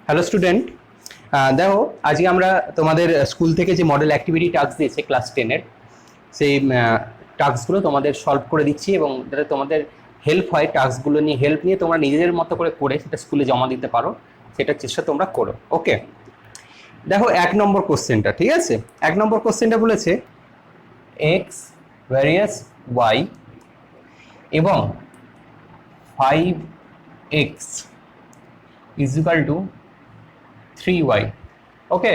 Hello student, দেখো আজকে আমরা তোমাদের স্কুল থেকে যে মডেল অ্যাক্টিভিটি টাস্ক দিয়েছে ক্লাস 10-এর সেই টাস্কগুলো তোমাদের সলভ করে দিচ্ছি এবং যাতে তোমাদের হেল্প হয়, টাস্কগুলো নিয়ে হেল্প নিয়ে তোমরা নিজেদের মতো করে সেটা স্কুলে জমা দিতে পারো, সেটার চেষ্টা তোমরা করো। ওকে, দেখো 1 নম্বর কোশ্চেনটা, ঠিক আছে? 1 নম্বর কোশ্চেনটা বলেছে এক্স ভ্যারিয়াস ওয়াই এবং 5x is equal two 3y। ওকে,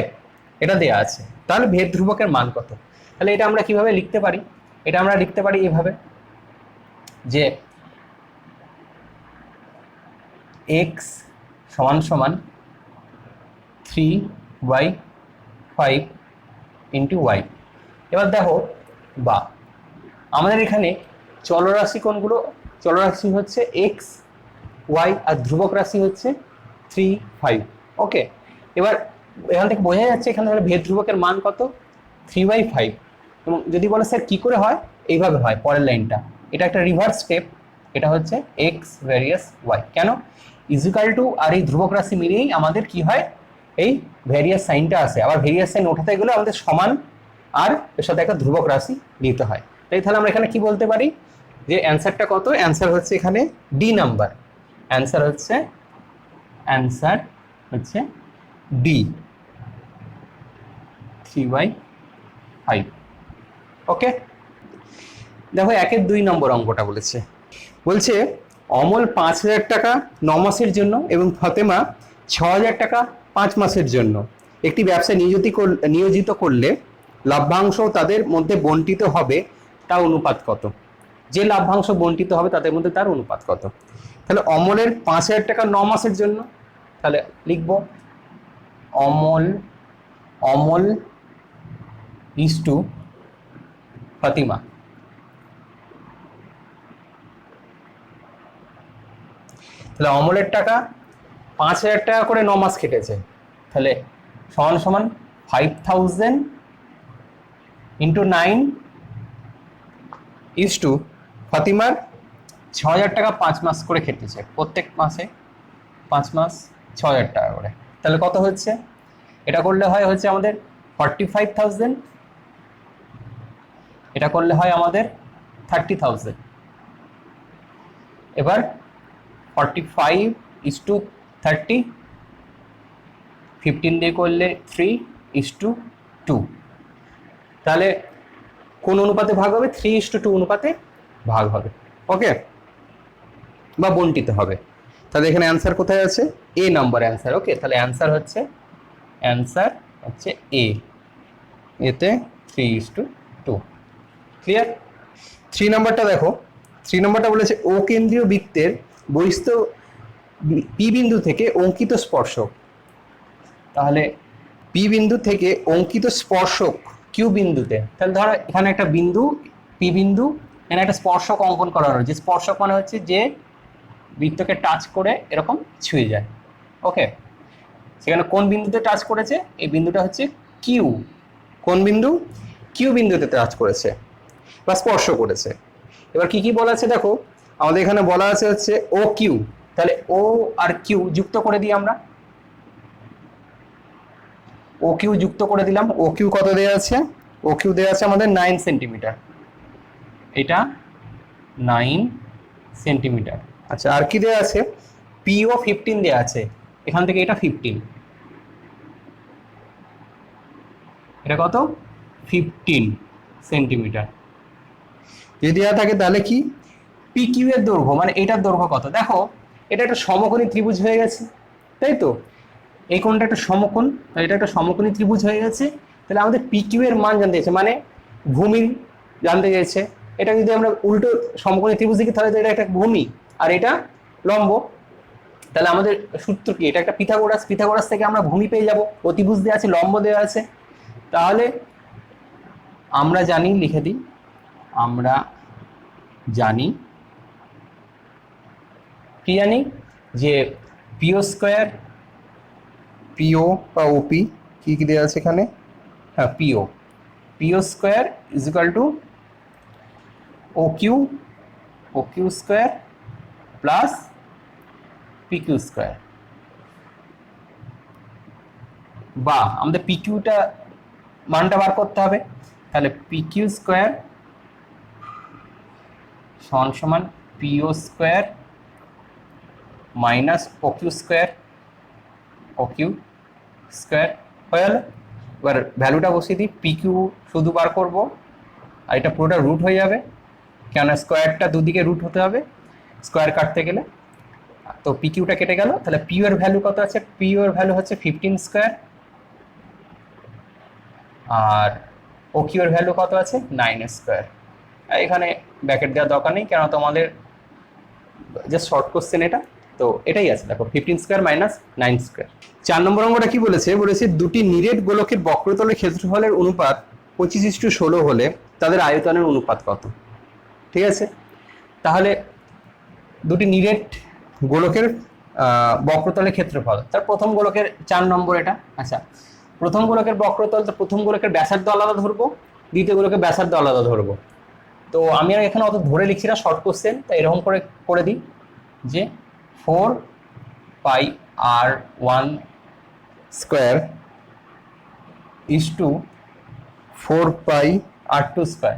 এটা দেয়া আছে। তাহলে ভেদ ধ্রুবকের মান কত? তাহলে এটা আমরা কিভাবে লিখতে পারি? এটা আমরা লিখতে পারি এভাবে যে x সমান সমান 3y5 ইন্টু y। এবার দেখো বা আমাদের এখানে চলরাশি কোনগুলো? চলরাশি হচ্ছে x, y আর ধ্রুবক রাশি হচ্ছে 3, 5। ওকে, এবার এখান থেকে বোঝা যাচ্ছে এখানে ভেদ ধ্রুবকের মান কত? 3/5। এবং যদি বলে স্যার কি করে হয়, এইভাবে হয় পরের লাইনটা, এটা একটা রিভার্স স্টেপ। এটা হচ্ছে এক্স ভ্যারিয়াস ওয়াই। কেন? ইজিক্যাল টু আর এই ধ্রুবক রাশি মিলিয়েই আমাদের কি হয়, এই ভ্যারিয়াস সাইনটা আসে। আবার ভ্যারিয়াস সাইন ওঠাতে গেলে আমাদের সমান আর এর সাথে একটা ধ্রুবক রাশি দিতে হয়। তাহলে আমরা এখানে কি বলতে পারি যে অ্যান্সারটা কত? অ্যান্সার হচ্ছে এখানে ডি নাম্বার। অ্যান্সার হচ্ছে ডি, 3/5। ওকে, দেখো 1-2 নম্বর অঙ্কটা বলছে অমল 5,000 টাকা 9 মাসের জন্য এবং ফতেমা 6,000 টাকা 5 মাসের জন্য একটি ব্যবসায় নিয়োজিত করলে লাভ্যাংশ তাদের মধ্যে বন্টিত হবে, তা অনুপাত কত? যে লাভ্যাংশ বন্টিত হবে তাদের মধ্যে তার অনুপাত কত? তাহলে অমলের 5,000 টাকা 9 মাসের জন্য, তাহলে লিখব অমল ইজ টু ফাতিমা। তাহলে অমলের টাকা 5,000 টাকা করে 9 মাস খেটেছে, তাহলে সমান সমান 5,000 ইন্টু 9 ইজ টু ফাতিমার 6,000 টাকা 5 মাস করে খেটেছে, প্রত্যেক মাসে 5 মাস 6,000 টাকা করে। তাহলে কত হচ্ছে? এটা করলে হচ্ছে আমাদের 45,000, এটা করলে হয় আমাদের 30,000। এবার 45 ইজ টু 30, 15 দিয়ে করলে 3:2। তাহলে কোন অনুপাতে ভাগ হবে? 3:2 অনুপাতে ভাগ হবে। ওকে, বা বন্টিত হবে। তাহলে এখানে অ্যান্সার কোথায় আছে? এ নাম্বার অ্যান্সার। ওকে, তাহলে অ্যান্সার হচ্ছে এ, এতে 3:2। ক্লিয়ার? 3 নাম্বারটা দেখো। 3 নাম্বারটা বলেছে ও কেন্দ্রীয় বৃত্তের বহিস্থ পি বিন্দু থেকে অঙ্কিত স্পর্শক। তাহলে পি বিন্দু থেকে অঙ্কিত স্পর্শক কিউ বিন্দুতে, তাহলে ধরো এখানে একটা বিন্দু পি বিন্দু, এখানে একটা স্পর্শক অঙ্কন করা হয়েছে। স্পর্শক মানে হচ্ছে যে বৃত্তকে টাচ করে এরকম ছুঁয়ে যায়। ওকে, সেখানে কোন বিন্দুতে টাচ করেছে? এই বিন্দুটা হচ্ছে কিউ। কোন বিন্দু? কিউ বিন্দুতে টাচ করেছে বা স্পর্শ করেছে। এবার কি কি বলা আছে দেখো, আমাদের এখানে বলা আছে হচ্ছে ও কিউ। তাহলে ও আর কিউ যুক্ত করে দিই আমরা। ও কিউ যুক্ত করে দিলাম। ও কিউ কত দেওয়া আছে? ও কিউ দেওয়া আছে আমাদের 9 সেন্টিমিটার। এটা 9 সেন্টিমিটার। আচ্ছা, আর কি দেওয়া আছে? পিও 15 দেওয়া আছে, এখান থেকে এটা 15। এটা কত? 15 সেন্টিমিটার। যদি দেওয়া থাকে তাহলে কি পি কিউ এর দৈর্ঘ্য, মানে এটার দৈর্ঘ্য কত? দেখো এটা একটা সমকোণী ত্রিভুজ হয়ে গেছে, তাই তো? এই কোণটা একটা সমকোণ, এটা একটা সমকোণী ত্রিভুজ হয়ে গেছে। তাহলে আমাদের পি কিউ এর মান জানতে চাইছে, মানে ভূমি জানতে চাইছে। এটা যদি আমরা উল্টো সমকোণী ত্রিভুজ দেখি তাহলে এটা একটা ভূমি আর এটা লম্ব। তাহলে আমাদের সূত্র কি? এটা একটা পিথাগোরাস থেকে আমরা ভূমি পেয়ে যাব। অতিভুজ দেওয়া আছে, লম্ব দেওয়া আছে। তাহলে আমরা জানি, লিখে দিই, আমরা জানি কি জানি যে পিও স্কোয়ার, পিও বা ওপি কি কি দেওয়া আছে এখানে? হ্যাঁ, PO square is equal to O Q square plus P Q square. বা আমাদের পিকিউটা মানটা বার করতে হবে, তাহলে পিকিউ স্কোয়ার সমান সমান PO square minus OQ square, OQ square হয়ে গেল। এবার ভ্যালুটা বসিয়ে দিই, পিকিউ শুধু বার করবো আর এটা পুরোটা রুট হয়ে যাবে, কেননা স্কোয়ারটা দুদিকে রুট হতে হবে স্কোয়ার কাটতে গেলে। তো পিকিউটা কেটে গেল, তাহলে পিউ এর ভ্যালু কত আছে, পিউ এর ভ্যালু হচ্ছে 15 স্কোয়ার, আর ওকিউ এর ভ্যালু কত আছে 9 স্কোয়ার। এখানে ব্র্যাকেট দেওয়ার দরকার নেই, কেন তোমাদের জাস্ট শর্ট কোশ্চেন এটা, তো এটাই আছে দেখো 15 স্কোয়ার মাইনাস 9 স্কোয়ার। 4 নম্বর অঙ্কটা কি বলেছে, বলেছে দুটি নিরেট গোলকের বক্রতলের ক্ষেত্রফলের অনুপাত 25:16 হলে তাদের আয়তনের অনুপাত কত। ঠিক আছে, তাহলে দুটি নিরেট গোলকের বক্রতলের ক্ষেত্রফল, তার প্রথম গোলকের 4 নম্বর এটা। আচ্ছা, প্রথম গোলকের বক্রতল, তো প্রথম গোলকের ব্যাসার্ধ আলাদা ধরবো, দ্বিতীয় গোলকের ব্যাসার্ধ আলাদা ধরবো। তো আমি আর এখানে অত ধরে লিখছি না, শর্ট কোশ্চেন, তাই এরকম করে দিই যে 4 পাই r1 স্কোয়ার ইস টু 4 পাই r2 স্কোয়ার,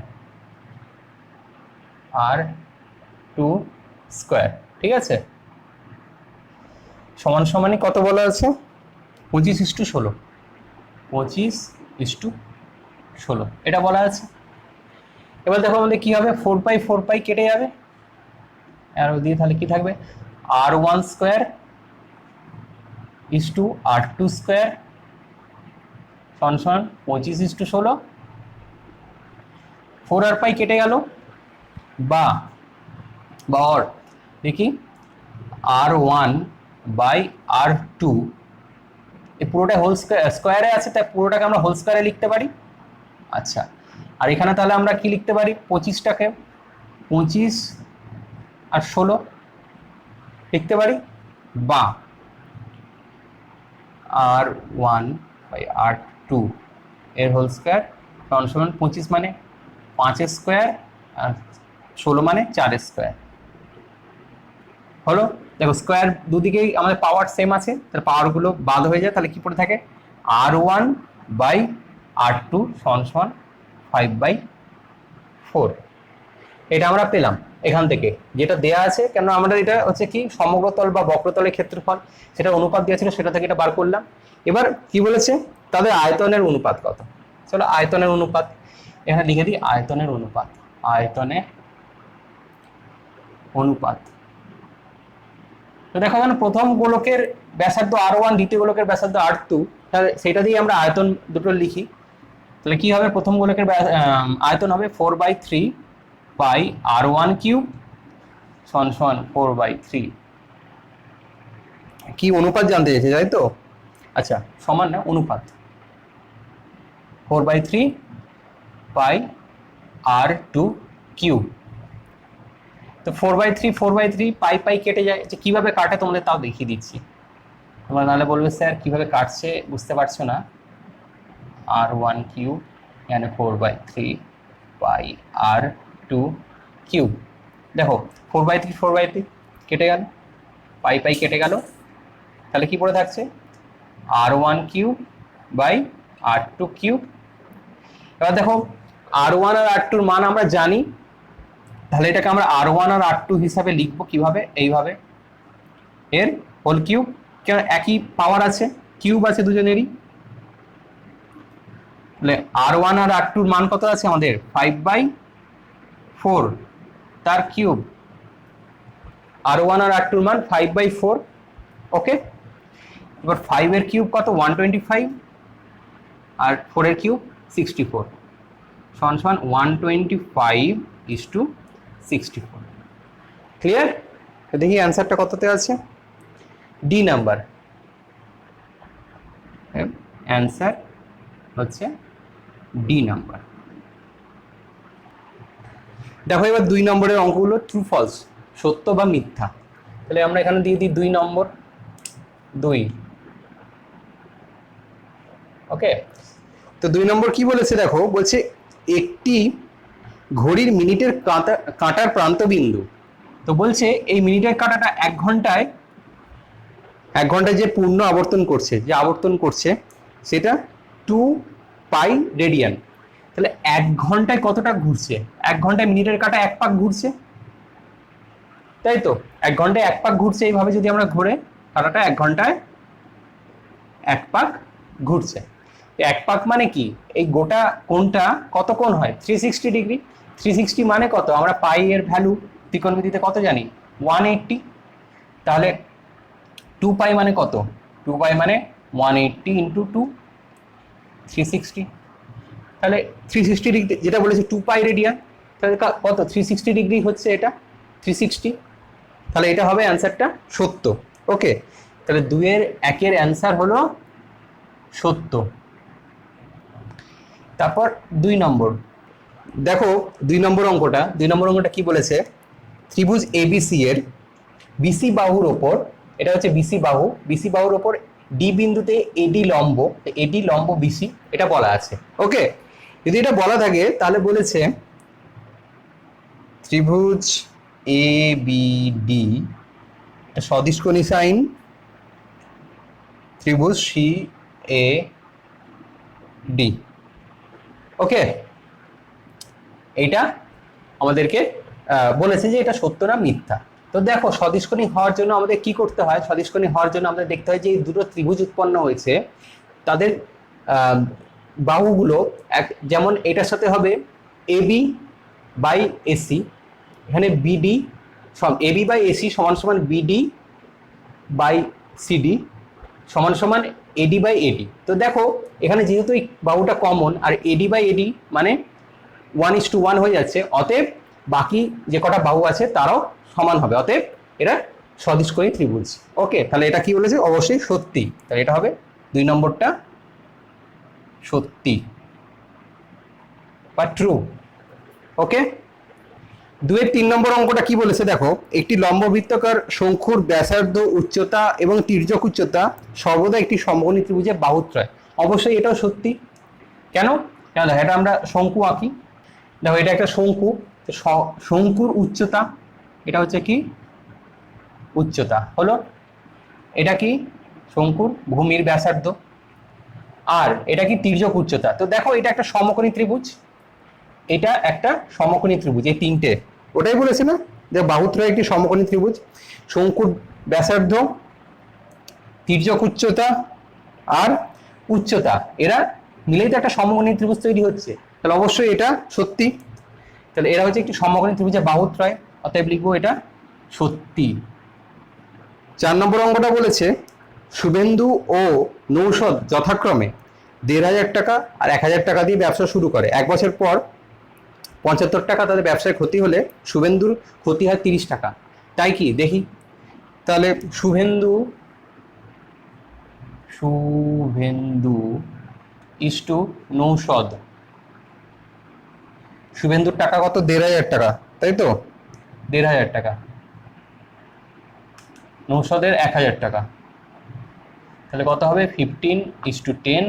r2 স্কোয়ার। ঠিক আছে, সমান সমানই কত বলা আছে 25:16, 25:16 এটা বলা আছে। এবার দেখো আমাদের কি হবে, 4 পাই কেটে যাবে, আর দিয়ে তাহলে কি থাকবে r1 square is two r2 square সমান সমান 25:16। 4 আর পাই কেটে গেল, বা অর দেখি r1 বাই r2, এই পুরোটা হোল স্কোয়ারে আছে, তাই পুরোটাকে আমরা হোল স্কোয়ারে লিখতে পারি। আচ্ছা, আর এখানে তাহলে আমরা কি লিখতে পারি, 25টাকে 25 আর 16 লিখতে পারি, বা r1 বাই r2 এর হোল স্কোয়ার সমান সমান 25 মানে 5 স্কোয়ার আর 16 মানে 4 স্কোয়ার হলো। দেখো স্কোয়ার দুদিকেই আমাদের পাওয়ার সেম আছে, তাহলে পাওয়ারগুলো বাদ হয়ে যায়, তাহলে কি পড়ে থাকে r1 বাই r2 সমান সমান 5/4। এটা আমরা পেলাম এখান থেকে, যেটা দেয়া আছে, কেন আমাদের এটা হচ্ছে কি সমগ্রতল বা বক্রতলের ক্ষেত্রফল, সেটা অনুপাত দেওয়া ছিল, সেটা থেকে এটা বার করলাম। এবার কি বলেছে, তাদের আয়তনের অনুপাত কত। চলো আয়তনের অনুপাত এখানে লিখে দিই, আয়তনের অনুপাত, আয়তনের অনুপাত। তো দেখো এখানে প্রথম গোলকের ব্যাসার্ধ r1, দ্বিতীয় গোলকের ব্যাসার্ধ r2, তাহলে সেটা দিয়ে আমরা আয়তন দুটো লিখি। তাহলে কি হবে, প্রথম গোলকের আয়তন হবে 4/3 পাই r1 কিউব সমান সমান 4/3। কি অনুপাত জানতে চাইছে তাই তো। আচ্ছা, সমান না অনুপাত, 4/3 পাই r2 কিউব। তো 4/3 পাই কেটে যায়, যে কিভাবে কাটে তোমাদের তাও দেখিয়ে দিচ্ছি। তোমরা নাহলে বলবে স্যার কিভাবে কাটছে বুঝতে পারছো না। r1 কিউব এখানে 4/3 পাই r2 কিউব। দেখো 4/3 কেটে গেল, পাই কেটে গেল, তাহলে কি পড়ে থাকছে r1 cube by r2 cube. এবার দেখো r1 আর r2 এর মান আমরা জানি, তাহলে এটাকে আমরা r1 আর r2 হিসাবে লিখবো কিভাবে, এইভাবে, এর হোল কিউব, কেন একই পাওয়ার আছে, কিউব আছে দুজনেরই। তাহলে r1 আর r2 এর মান কত আছে আমাদের 5/4, তার কিউব, r1 আর r2 এর মান 5/4। ওকে, এবার 5 এর কিউব কত 125, আর 4 এর কিউব 64 সমান সমান 125:64। ক্লিয়ার? দেখি অ্যান্সারটা কততে আছে, ডি নাম্বার। অ্যান্সার হচ্ছে ডি নাম্বার। দেখো এবার 2 নম্বরের অঙ্কগুলো ট্রু ফলস, সত্য বা মিথ্যা। তাহলে আমরা এখানে দিয়ে দিই 2 নম্বর 2। ওকে, তো 2 নম্বর কি বলেছে দেখো, বলছে একটি ঘড়ির মিনিটের কাঁটার প্রান্তবিন্দু। তো বলছে এই মিনিটের কাঁটাটা 1 ঘন্টায় যে পূর্ণ আবর্তন করছে, যে আবর্তন করছে সেটা 2 পাই রেডিয়ান। তাহলে 1 ঘন্টায় কতটা ঘুরছে? 1 ঘন্টায় মিনিটের কাঁটা 1 পাক ঘুরছে, তাই তো? 1 ঘন্টায় 1 পাক ঘুরছে, এইভাবে যদি আমরা ঘুরে কাঁটাটা 1 ঘন্টায় 1 পাক ঘুরছে। 1 পাক মানে কি? এই গোটা কোণটা কত কোণ হয়? 360 ডিগ্রি। 360 মানে কত? আমরা পাই এর ভ্যালু ত্রিকোণমিতিতে কত জানি? 180। তাহলে 2 পাই মানে কত? 2 পাই মানে 180 ইন্টু 2, 360। তাহলে 360 ডিগ্রি যেটা বলেছে 2 পাই রেডিয়ান, তাহলে কত? 360 ডিগ্রি হচ্ছে এটা, 360। তাহলে এটা হবে অ্যান্সারটা সত্য। ওকে, তাহলে 2-এর অ্যান্সার হলো সত্য। তারপর 2 নম্বর দেখো, 2 নম্বর অঙ্কটা কি বলেছে? ত্রিভুজ এবিসি এর বিসি বাহুর ওপর, এটা হচ্ছে বিসি বাহুর ওপর ডি বিন্দুতে এডি লম্ব, এডি লম্ব বিসি, এটা বলা আছে। ওকে, যদি এটা বলা থাকে তাহলে বলেছে ত্রিভুজ এ বি ডি সদিশকোণী সাইন ত্রিভুজ সি এ ডি। ওকে, এইটা আমাদেরকে বলেছে যে এটা সত্য না মিথ্যা। তো দেখো, সদিশকোণী হওয়ার জন্য আমাদের কি করতে হয়? সদিশকোণী হওয়ার জন্য আমাদের দেখতে হয় যে এই দুটো ত্রিভুজ উৎপন্ন হয়েছে, তাদের বাহুগুলো যেমন এটার সাথে হবে এবি বাই এসি, এখানে বিডি এবি বাই এসি সমান সমান বিডি বাই সিডি সমান সমান এডি বাই এডি। তো দেখো এখানে যেহেতু এই বাহুটা common R eddy by AD মানে 1:1 হয়ে যাচ্ছে, অতএব বাকি যে কটা বাহু আছে তারাও সমান হবে, অতএব এরা সদিশকোণী ত্রিভুজ। ওকে, তাহলে এটা কি বলেছে? অবশ্যই সত্যি। তাহলে এটা হবে 2 নম্বরটা সত্যি বা ট্রু। ওকে, 2-3 নম্বর অঙ্কটা কি বলেছে দেখো, একটি লম্ববৃত্তাকার শঙ্কুর ব্যাসার্ধ, উচ্চতা এবং তির্যক উচ্চতা সর্বদা একটি সমকোণী ত্রিভুজের বাহুত্রয়। অবশ্যই এটাও সত্যি। কেন? কেন এটা আমরা শঙ্কু আঁকি, দেখো এটা একটা শঙ্কু, শঙ্কুর উচ্চতা এটা হচ্ছে কি? উচ্চতা হলো, এটা কি? শঙ্কুর ভূমির ব্যাসার্ধ, আর এটা কি? তির্যক উচ্চতা। তো দেখো এটা একটা সমকোণী ত্রিভুজ, এটা একটা সমকোণী ত্রিভুজ, এই তিনটে ওটাই বলেছে না যে বাহুত্রয় একটি সমকোণী ত্রিভুজ, শঙ্কুর ব্যাসার্ধ, তির্যক উচ্চতা আর উচ্চতা, এরা মিলেই তো একটা সমকোণী ত্রিভুজ তৈরি হচ্ছে। তাহলে অবশ্যই এটা সত্যি। তাহলে এরা হচ্ছে একটি সমকোণী ত্রিভুজের বাহুত্রয়, অতএব লিখবো এটা সত্যি। 4 নম্বর অঙ্কটা বলেছে শুভেন্দু ও নৌশদ যথাক্রমে 1,500 টাকা আর 1,000 টাকা দিয়ে ব্যবসা শুরু করে। 1 বছর পর 75 টাকা তাদের ব্যবসায় ক্ষতি হলে শুভেন্দুর ক্ষতি হয় 30 টাকা, তাই কি? দেখি তাহলে শুভেন্দু ইস্টু নৌশদ, শুভেন্দুর টাকা কত? 1,500 টাকা, তাই তো? 1,500 টাকা, নৌশদের 1,000 টাকা, তাহলে কত হবে? 15:10,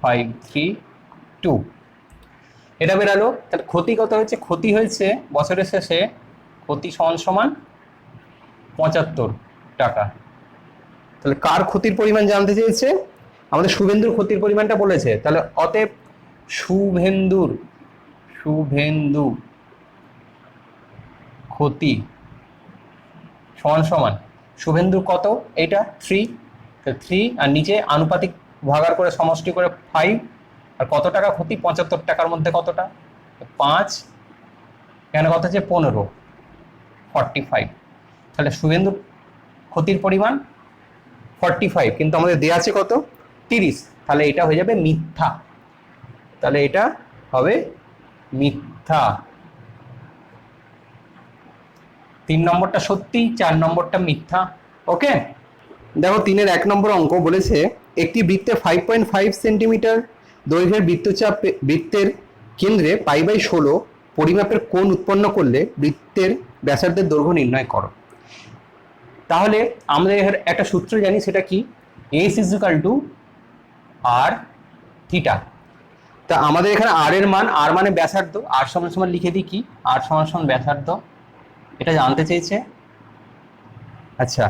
5, 3, 2। এটা বেরালো। তাহলে ক্ষতি কত হয়েছে? ক্ষতি হয়েছে বছরের শেষে ক্ষতি সমান সমান 75 টাকা। তাহলে কার ক্ষতির পরিমাণ জানতে চেয়েছে? আমাদের শুভেন্দুর ক্ষতির পরিমাণটা বলেছে, তাহলে অতএব শুভেন্দু ক্ষতি সমান সমান শুভেন্দুর কত? এটা 3, 3 আর নিচে আনুপাতিক ভাগার করে সমষ্টি করে 5, আর কত টাকা ক্ষতি? 75 টাকার মধ্যে কতটা? 5, এখানে কত হচ্ছে? 15, 45। তাহলে শুভেন্দুর ক্ষতির পরিমাণ 45, কিন্তু আমাদের দেয়া আছে কত? 30। তাহলে এটা হয়ে যাবে মিথ্যা। তাহলে এটা হবে মিথ্যা। 3 নম্বরটা সত্যি, 4 নম্বরটা মিথ্যা। ওকে, দেখো 3-1 নম্বর অঙ্ক বলেছে একটি বৃত্তে 5.5 সেন্টিমিটার দৈর্ঘ্যের বৃত্তচাপ বৃত্তের কেন্দ্রে π/16 পরিমাপের কোণ উৎপন্ন করলে বৃত্তের ব্যাসার্ধের দৈর্ঘ্য নির্ণয় করো। তাহলে আমাদের একটা সূত্র জানি, সেটা কি? S = R theta. তা আমাদের এখানে আর এর মান, আর মানে ব্যাসার্ধ, আর সমান সমান লিখে দিই কি? আর সমান সমান ব্যাসার্ধ, এটা জানতে চেয়েছে। আচ্ছা,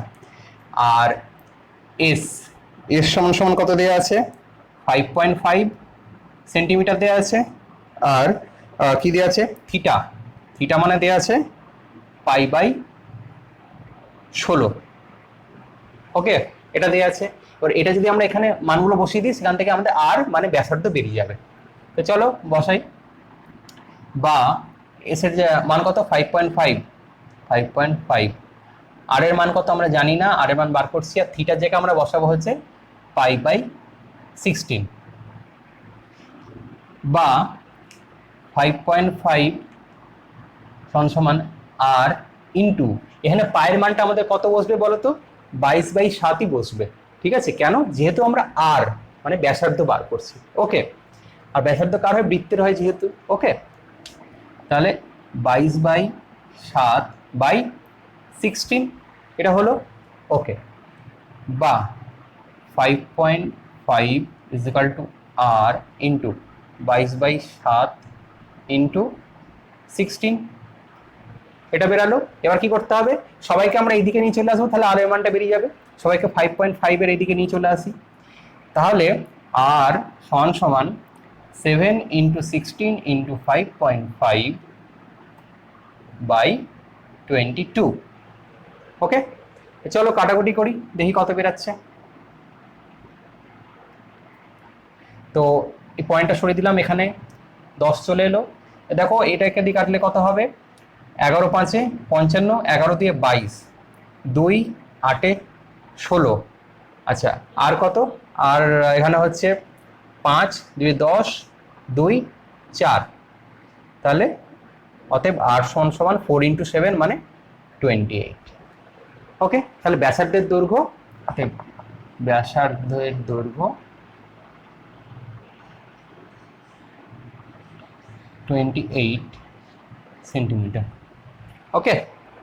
আর এস এস সমান সমান কত দেওয়া আছে? 5.5 সেন্টিমিটার দেওয়া আছে। আর কি দেওয়া আছে? থিটা, থিটা মানে দেওয়া আছে π/16। ওকে, এটা দেওয়া আছে। এবার এটা যদি আমরা এখানে মানগুলো বসিয়ে দিই, সেখান থেকে আমাদের আর মানে ব্যাসার্ধ বেরিয়ে যাবে। তো চলো বসাই। বা এস এর যে মান কত? 5.5। আর এর মান কত আমরা জানি না, আর এর মান বার করছি। আর থিটার জায়গায় আমরা বসাবো হচ্ছে π/16 বা 5.5 সমান আর ইন্টু, এখানে পায়ের মানটা আমাদের কত বসবে বলো তো? 22/7ই বসবে। ঠিক আছে, কেন? যেহেতু আমরা আর মানে ব্যাসার্ধ বার করছি। ওকে, আর ব্যাসার্ধ কার হয়? বৃত্তের হয় যেহেতু। ওকে, তাহলে 22/7/16 এটা হলো। ওকে, বা 5.5 is equal to R into 22/7 into 16, এটা বেরালো। এবার কি করতে হবে? সবাইকে আমরা এইদিকে নিয়ে চলে আসবো, তাহলে আর এর মানটা বেরিয়ে যাবে। সবাইকে 5.5 এর এইদিকে নিয়ে চলে আসি। তাহলে আর সমান সমান 7 ইন্টু 16 ইন্টু 5.5/22। ওকে, চলো কাটাকুটি করি, দেখি কত বেরাচ্ছে। তো এই পয়েন্টটা সরিয়ে দিলাম, এখানে 10 চলে এলো। দেখো এটাকে দিয়ে কাটলে কত হবে? 11×5 55, 11 দিয়ে 22, 2 8 16। আচ্ছা, আর কত? আর এখানে হচ্ছে 5 2 10, 2 4। তাহলে অতএব আর সমান 4 × 7 মানে 28। ওকে, তাহলে ব্যাসার্ধের দৈর্ঘ্য, অতএব ব্যাসার্ধের দৈর্ঘ্য 28 সেন্টিমিটার। ওকে,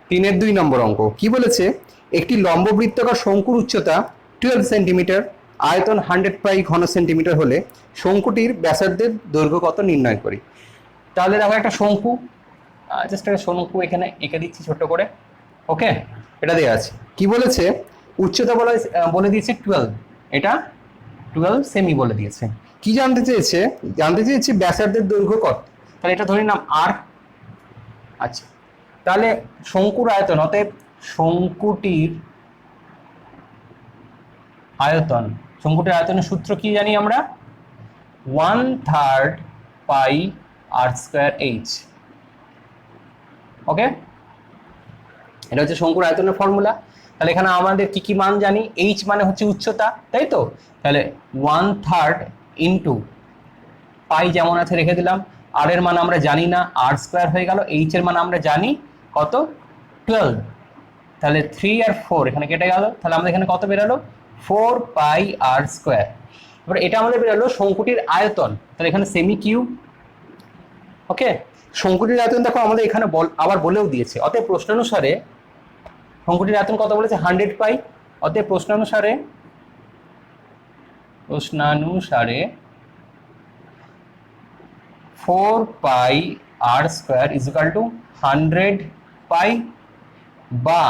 3-2 নম্বর অঙ্ক কি বলেছে? একটি লম্ববৃত্তাকার শঙ্কুর উচ্চতা 12 সেন্টিমিটার, আয়তন 100 পাই ঘন সেন্টিমিটার হলে শঙ্কুটির ব্যাসার্ধের দৈর্ঘ্য কত নির্ণয় করি। তাহলে দেখো একটা শঙ্কু, জাস্ট একটা শঙ্কু এখানে এঁকে দিচ্ছি ছোট করে। ওকে, এটা দেওয়া আছে। কি বলেছে? উচ্চতা বলে দিয়েছে 12, এটা 12 সেমি বলে দিয়েছে। কি জানতে চেয়েছে? জানতে চেয়েছে ব্যাসার্ধের দৈর্ঘ্য কত। তাহলে এটা ধরে নাম আর। আচ্ছা, তাহলে শঙ্কুর আয়তন, অতএব শঙ্কুটির আয়তন, শঙ্কুটির আয়তনের সূত্র কি জানি আমরা? 1/3 πr²h। ওকে, এটা হচ্ছে শঙ্কুর আয়তনের ফর্মুলা। তাহলে এখানে আমাদের কি কি মান জানি? h মানে হচ্ছে উচ্চতা, তাই তো? তাহলে 1/3 ইন্টু পাই যেমন আছে রেখে দিলাম। আর এর মান আমরা জানি না, r² হয়ে গেল। h এর মান আমরা জানি কত? 12। তাহলে 3 আর 4 এখানে কেটে গেল। তাহলে আমাদের এখানে কত বেরালো? 4 πr²। এবার এটা আমাদের বেরালো শঙ্কুটির আয়তন। তাহলে এখানে সেমি কিউব। ওকে, শঙ্কুটির আয়তন দেখো আমাদের এখানে আবার বলেও দিয়েছে। অতএব প্রশ্নানুসারে শঙ্কুটির আয়তন কত বলেছে? 100 পাই। অতএব প্রশ্নানুসারে 4 πr² ইজিক্যাল টু 100 পাই বা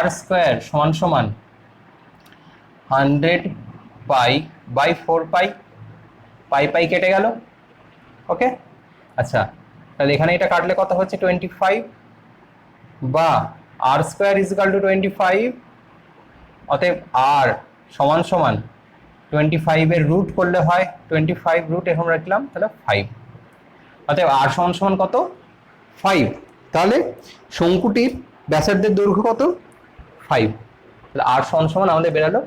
r² সমান 100 π/4 পাই। পাই কেটে গেল। ওকে, আচ্ছা, তাহলে এখানে এটা কাটলে কত হচ্ছে? 25 বা r² ইজিক্যাল টু 25। অতএব আর সমান 25 এর রুট করলে হয় 25 রুট এখন রাখলাম, তাহলে 5। অতএব আর সমান কত? 5। তাহলে শঙ্কুটির ব্যাসার্ধের দৈর্ঘ্য কত? 5। তাহলে আর সমান আমাদের বেরালো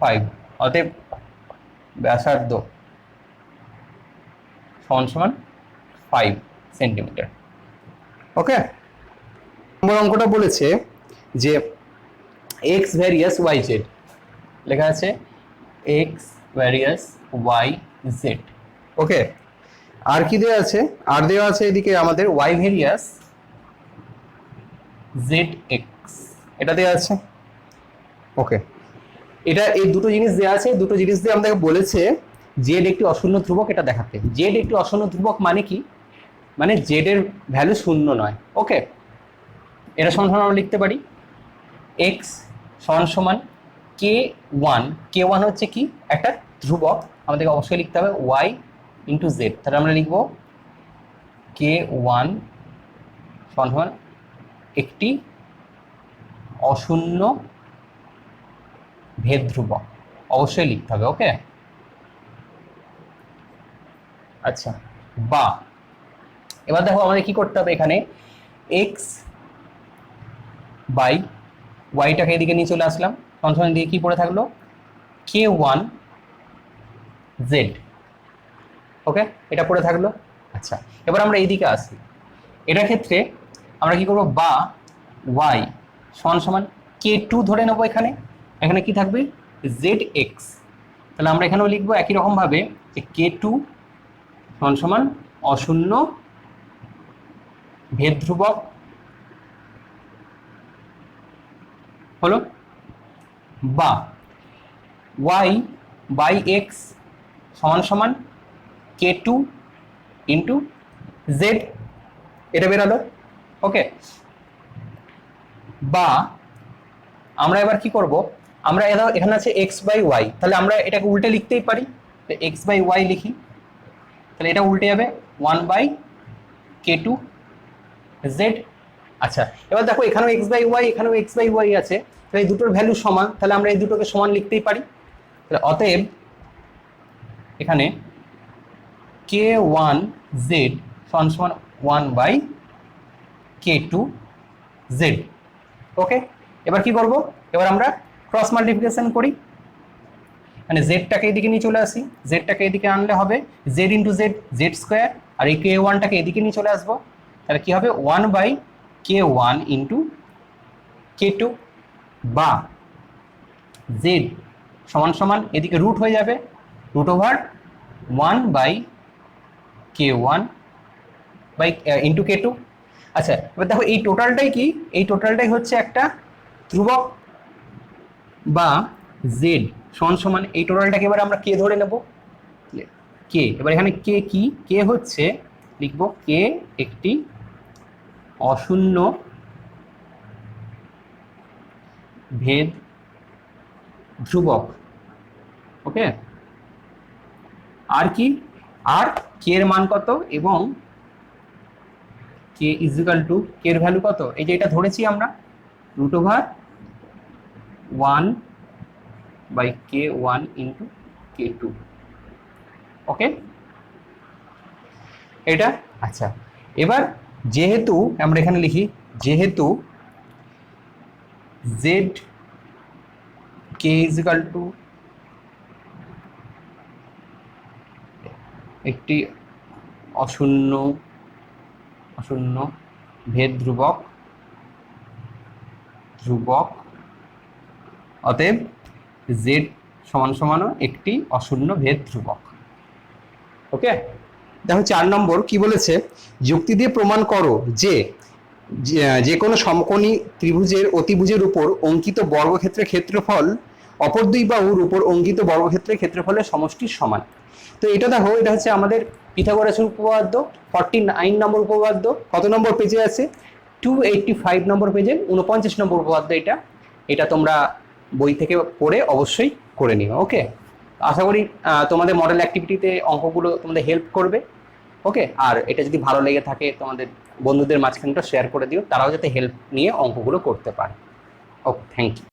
5। অতএব ব্যাসার্ধ সমান 5 সেন্টিমিটার। ওকে, নম্বর অঙ্কটা বলেছে যে এক্স ভ্যারিয়াস ওয়াই জেড, লেখা আছে এক্স ভ্যারিয়াস ওয়াই জেড। ওকে, আর কি দেওয়া আছে? আর দেওয়া আছে এদিকে আমাদের ওয়াই ভ্যারিয়াস জেড এক্স, এটা দেওয়া আছে। ওকে, এটা এই দুটো জিনিস দেওয়া আছে। দুটো জিনিস দিয়ে আমাদেরকে বলেছে জেড একটি অশূন্য ধ্রুবক, এটা দেখাতে। জেড একটি অশূন্য ধ্রুবক মানে কি? মানে জেড এর ভ্যালু শূন্য নয়। ওকে, এটা সমান আমরা লিখতে পারি এক্স সমান কে ওয়ান হচ্ছে কি একটা ধ্রুবক, আমাদেরকে অবশ্যই লিখতে হবে ওয়াই ইন্টু জেড। তাহলে আমরা লিখবো কে1 সমান একটি অশূন্য ভেদ ধ্রুবক, অবশ্যই লিখতে হবে। ওকে, আচ্ছা, বা এবার দেখো আমাদের কি করতে হবে, এখানে এক্স বাই ওয়াইটাকে এদিকে নিয়ে চলে আসলাম, সমান দিয়ে কি পড়ে থাকলো কে1 জেড। ওকে, এটা পড়ে থাকলো। আচ্ছা, এবার আমরা এইদিকে আসি, এটার ক্ষেত্রে আমরা কি করব, বা ওয়াই সমান কে2 ধরে নেবো। এখানে এখানে কি থাকবে জেড এক্স। তাহলে আমরা এখানেও লিখবো একই রকম ভাবে কে2 সমান অশূন্য ভেদ ধ্রুবক হলো, বা ওয়াই বাই এক্স সমান কে2 ইন্টু জেড, এটা বেরালো। ওকে, বা আমরা এবার কি করব, আমরা এখানে আছে এক্স বাই ওয়াই, তাহলে আমরা এটাকে উল্টে লিখতেই পারি, এক্স বাই ওয়াই লিখি, তাহলে এটা উল্টে যাবে 1/কে2 জেড। আচ্ছা, এবার দেখো এখানেও এক্স বাই ওয়াই, এখানেও এক্স বাই ওয়াই আছে, তাহলে এই দুটোর ভ্যালু সমান, তাহলে আমরা এই দুটোকে সমান লিখতেই পারি। তাহলে অতএব এখানে কে1 জেড সমান 1/কে2 জেড। ওকে, এবার কি করব, এবার আমরা ক্রস মাল্টিপ্লিকেশন করি, মানে জেডটাকে এদিকে নিয়ে চলে আসি, জেডটাকে এদিকে আনলে হবে Z into Z, Z square, আর এই কে1টাকে এদিকে নিয়ে চলে আসবো, তাহলে কি হবে 1/কে1 ইন্টু কে2, বা জেড সমান এদিকে রুট হয়ে যাবে রুট ওভার 1/কে1 ইন্টু কে2। আচ্ছা, এবার দেখো এই টোটালটাই কি, এই টোটালটাই হচ্ছে একটা ধ্রুবক, বা জেড সমান এই টোটালটাকে এবার আমরা কে ধরে নেব, কে। এবার এখানে কে কি, কে হচ্ছে লিখব কে একটি অশূন্য ভেদ ধ্রুবক। ওকে, আর কি, আর কে এর মান কত, এবং কে ইজিক্যাল টু কে এর ভ্যালু কত, এই যে এটা ধরেছি আমরা রুট ওভার 1/কে1 ইন্টু কে2। ওকে, এটা। আচ্ছা, এবার যেহেতু আমরা এখানে লিখি, যেহেতু জেড কে ইজিক্যাল টু একটি অশূন্য ভেদ ধ্রুবক, অতএব জেড সমানও একটি অশূন্য ভেদ ধ্রুবক। ওকে, দেখো 4 নম্বর কি বলেছে, যুক্তি দিয়ে প্রমাণ করো যে কোনো সমকোণী ত্রিভুজের অতিভুজের উপর অঙ্কিত বর্গক্ষেত্রের ক্ষেত্রফল অপর দুই বাহুর উপর অঙ্কিত বর্গক্ষেত্রের ক্ষেত্রফলের সমষ্টির সমান। তো এটা দেখো, এটা হচ্ছে আমাদের পিথাগোরাসের উপপাদ্য, 49 নম্বর উপপাদ্য, কত নম্বর পেজে আছে, 285 নম্বর পেজের 49 নম্বর উপপাদ্য। এটা তোমরা বই থেকে পড়ে অবশ্যই করে নিও। ওকে, আশা করি তোমাদের মডেল অ্যাক্টিভিটিতে অঙ্কগুলো তোমাদের হেল্প করবে। ওকে, আর এটা যদি ভালো লেগে থাকে তোমাদের বন্ধুদের মাঝখানটা শেয়ার করে দিও, তারাও যাতে হেল্প নিয়ে অঙ্কগুলো করতে পারে। ওকে, থ্যাংক ইউ।